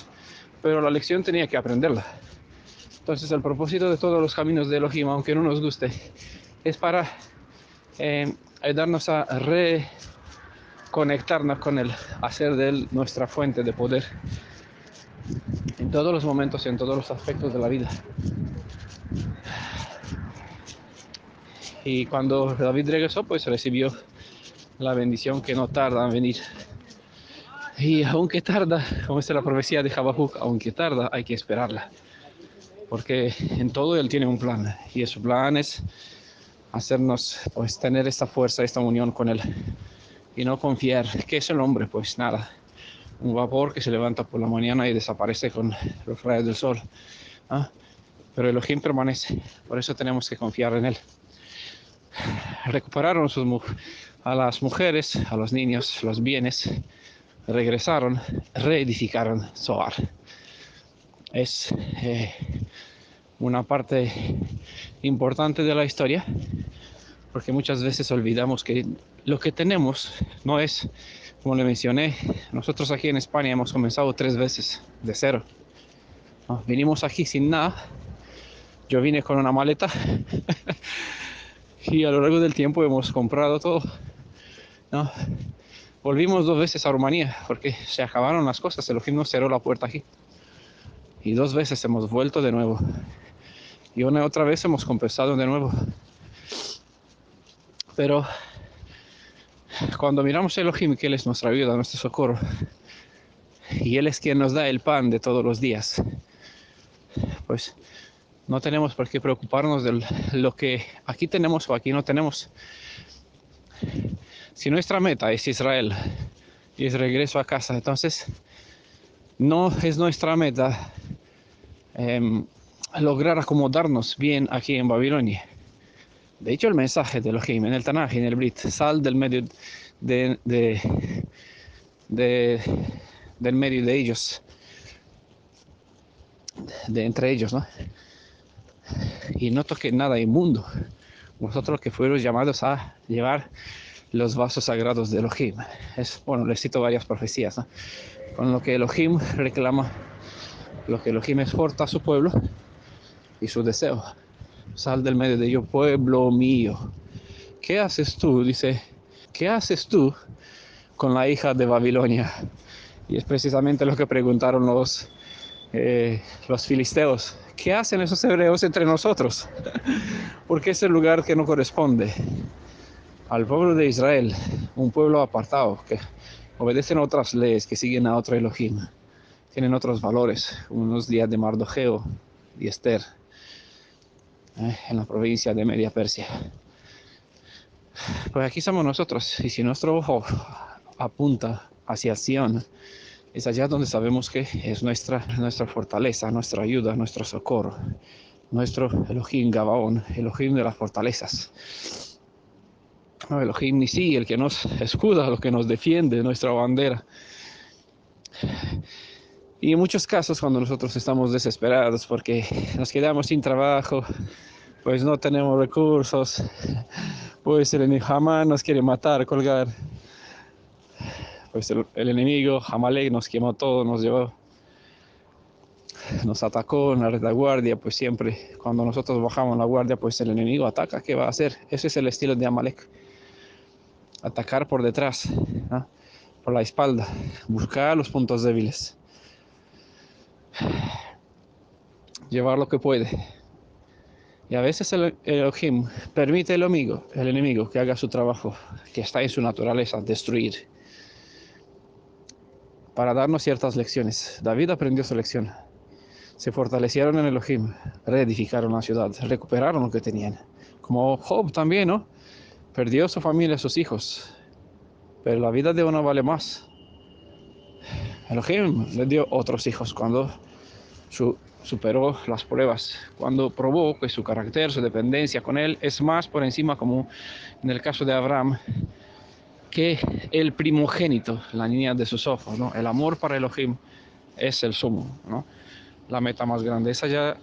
pero la lección tenía que aprenderla. Entonces el propósito de todos los caminos de Elohim, aunque no nos guste, es para ayudarnos a reconectarnos con Él, hacer de Él nuestra fuente de poder en todos los momentos y en todos los aspectos de la vida. Y cuando David regresó, pues recibió la bendición que no tarda en venir. Y aunque tarda, como es la profecía de Habacuc, aunque tarda, hay que esperarla. Porque en todo Él tiene un plan. Y su plan es hacernos, pues, tener esta fuerza, esta unión con Él. Y no confiar. ¿Qué es el hombre? Pues nada. Un vapor que se levanta por la mañana y desaparece con los rayos del sol. ¿Ah? Pero Elohim permanece. Por eso tenemos que confiar en Él. Recuperaron a las mujeres, a los niños, los bienes. Regresaron, reedificaron Zoar. Es una parte importante de la historia, porque muchas veces olvidamos que lo que tenemos no es, como le mencioné, nosotros aquí en España hemos comenzado 3 veces de cero, ¿no? Vinimos aquí sin nada, yo vine con una maleta y a lo largo del tiempo hemos comprado todo, ¿no? Volvimos 2 veces a Rumanía porque se acabaron las cosas, Elohim nos cerró la puerta aquí. Y 2 veces hemos vuelto de nuevo. Y una otra vez hemos compensado de nuevo. Pero cuando miramos a Elohim, que Él es nuestra ayuda, nuestro socorro, y Él es quien nos da el pan de todos los días. Pues no tenemos por qué preocuparnos de lo que aquí tenemos o aquí no tenemos. Si nuestra meta es Israel y es regreso a casa, entonces no es nuestra meta lograr acomodarnos bien aquí en Babilonia. De hecho, el mensaje de Elohim en el Tanaj y en el Brit: sal del medio de, del medio de ellos, de entre ellos, ¿no? Y no toque nada inmundo. Vosotros que fueron llamados a llevar los vasos sagrados de Elohim. Bueno, les cito varias profecías, ¿no? Con lo que Elohim reclama, lo que Elohim exhorta a su pueblo y su deseo: sal del medio de ellos, pueblo mío. ¿Qué haces tú? Dice, ¿qué haces tú con la hija de Babilonia? Y es precisamente lo que preguntaron los filisteos. ¿Qué hacen esos hebreos entre nosotros? Porque es el lugar que no corresponde al pueblo de Israel, un pueblo apartado, que obedecen a otras leyes, que siguen a otro Elohim, tienen otros valores, unos días de Mardocheo y Esther, en la provincia de Media Persia. Pues aquí somos nosotros, y si nuestro ojo apunta hacia Sion, es allá donde sabemos que es nuestra fortaleza, nuestra ayuda, nuestro socorro, nuestro Elohim Gabaón, Elohim de las fortalezas. No, Elohim Nisi, el que nos escuda, el que nos defiende, nuestra bandera. Y en muchos casos, cuando nosotros estamos desesperados porque nos quedamos sin trabajo, pues no tenemos recursos, pues el enemigo Hamán nos quiere matar, colgar, pues el enemigo Amalek nos quemó todo, nos llevó, nos atacó en la retaguardia. Pues siempre cuando nosotros bajamos la guardia, pues el enemigo ataca. ¿Qué va a hacer? Ese es el estilo de Amalek: atacar por detrás, ¿no? Por la espalda, buscar los puntos débiles, llevar lo que puede. Y a veces el Elohim permite el enemigo que haga su trabajo, que está en su naturaleza, destruir, para darnos ciertas lecciones. David aprendió su lección. Se fortalecieron en Elohim, reedificaron la ciudad, recuperaron lo que tenían. Como Job también, ¿no? Perdió su familia, sus hijos, pero la vida de uno vale más. Elohim le dio otros hijos cuando superó las pruebas, cuando probó que su carácter, su dependencia con él es más por encima, como en el caso de Abraham, que el primogénito, la niña de sus ojos, ¿no? El amor para Elohim es el sumo, ¿no? La meta más grande. Esa ya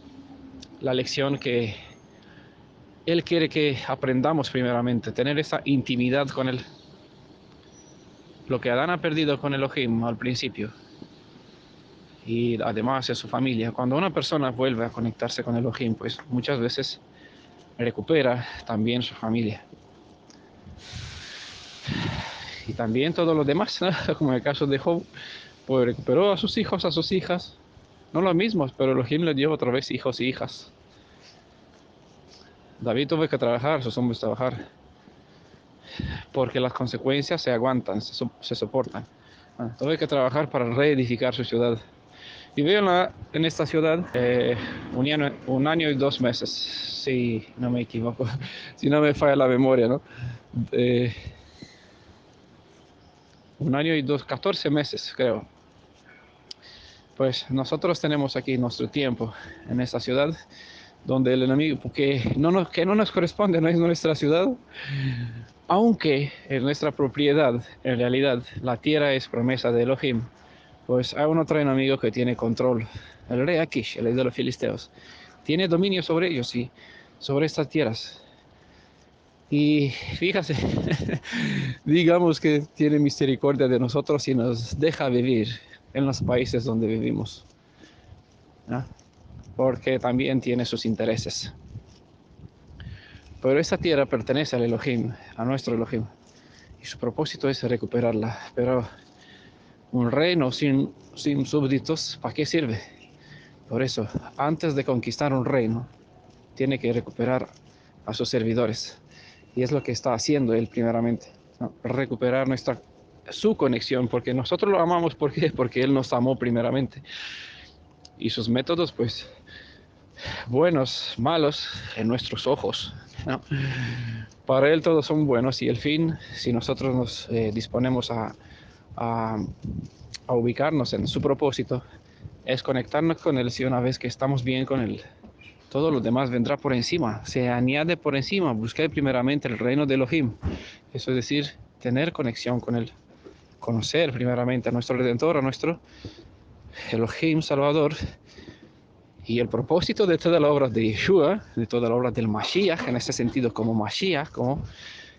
la lección que Él quiere que aprendamos primeramente, tener esa intimidad con Él. Lo que Adán ha perdido con Elohim al principio, y además de su familia, cuando una persona vuelve a conectarse con Elohim, pues muchas veces recupera también su familia. Y también todo lo demás, ¿no? Como en el caso de Job, pues recuperó a sus hijos, a sus hijas. No los mismos, pero Elohim le dio otra vez hijos y hijas. David tuvo que trabajar, sus hombres trabajar, porque las consecuencias se aguantan, se soportan. Tuve que trabajar para reedificar su ciudad. Y veo en esta ciudad un año y 2 meses, si no me equivoco, si no me falla la memoria, ¿no? Un año y 14 meses, creo. Pues nosotros tenemos aquí nuestro tiempo en esta ciudad, donde el enemigo, que no nos corresponde, no es nuestra ciudad, aunque es nuestra propiedad. En realidad la tierra es promesa de Elohim. Pues hay un otro enemigo que tiene control, el rey Akish, el rey de los filisteos, tiene dominio sobre ellos y sobre estas tierras. Y fíjate, digamos que tiene misericordia de nosotros y nos deja vivir en los países donde vivimos, ¿no? Porque también tiene sus intereses. Pero esta tierra pertenece al Elohim, a nuestro Elohim, y su propósito es recuperarla. Pero un reino sin súbditos, ¿para qué sirve? Por eso, antes de conquistar un reino, tiene que recuperar a sus servidores. Y es lo que está haciendo él primeramente, ¿no? Recuperar su conexión, porque nosotros lo amamos. ¿Por qué? Porque Él nos amó primeramente. Y sus métodos, pues, buenos, malos, en nuestros ojos, ¿no? Para Él todos son buenos y el fin, si nosotros nos disponemos a, a ubicarnos en su propósito, es conectarnos con Él. Si una vez que estamos bien con Él, todo lo demás vendrá por encima, se añade por encima. Busqué primeramente el reino de Elohim, eso es decir, tener conexión con Él, conocer primeramente a nuestro Redentor, a nuestro Elohim Salvador. Y el propósito de toda la obra de Yeshua, de toda la obra del Mashiach, en ese sentido como Mashiach, como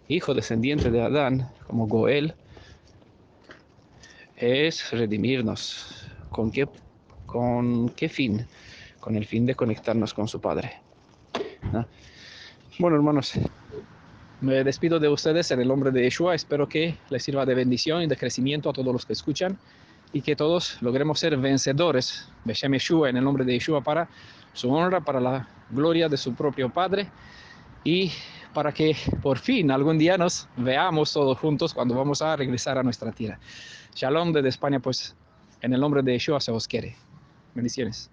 hijo descendiente de Adán, como Goel, es redimirnos. ¿Con qué fin? Con el fin de conectarnos con su Padre, ¿no? Bueno, hermanos, me despido de ustedes en el nombre de Yeshua. Espero que les sirva de bendición y de crecimiento a todos los que escuchan y que todos logremos ser vencedores. Beshem Yeshua, en el nombre de Yeshua, para su honra, para la gloria de su propio Padre y para que por fin algún día nos veamos todos juntos cuando vamos a regresar a nuestra tierra. Shalom desde España, pues en el nombre de Yeshua se os quiere. Bendiciones.